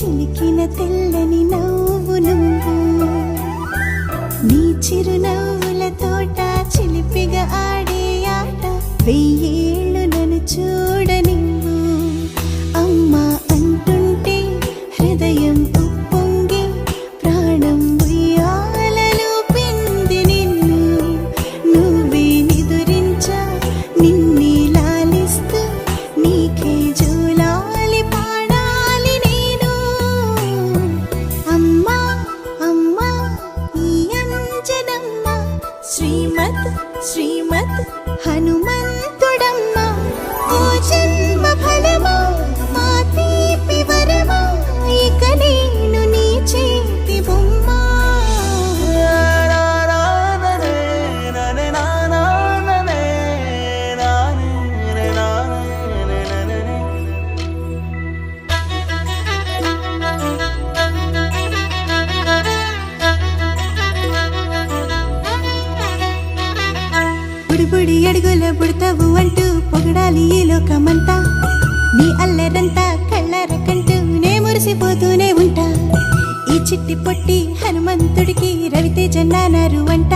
చిలికిన తెల్లని నవ్వు నువ్వు నీ చిరునవ్వుల తోట చిలిపిగా ఆడే ఆట వెయ్యేళ్ళు నన్ను చూడనివ్వు అమ్మా అంటుంటే హృదయం ఉప్పొంగి ప్రాణం ఉయ్యాలలో పింది నిన్ను నువ్వే నిదురించా నిన్నే లాలిస్తూ నీకే జోలాలి పాడాలి నేను అమ్మా అమ్మా ఈ అంజనమ్మ శ్రీమత్ శ్రీమత్ హనుమంతుడమ్మ ఓ జన్మ ఫలమా మా తీపి వరమా ఇక నేను నీ చేతి బొమ్మ బుడి అడుగుల బుడతావు అంటూ పొగడాలి ఈ లోకమంతా నీ అల్లరంతా కళ్ళరకంటూ నే మురిసిపోతూనే ఉంటా ఈ చిట్టి పొట్టి హనుమంతుడికి రవితేజ నానారు అంట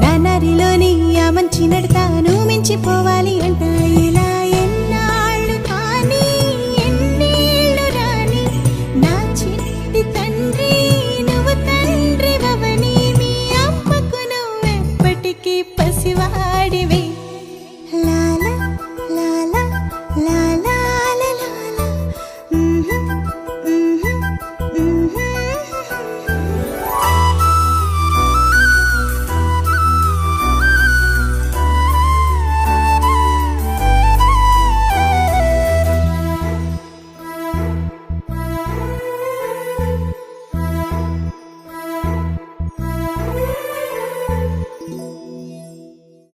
నానారిలోని ఆ మంచి నడతాను మించిపోవాలి అంట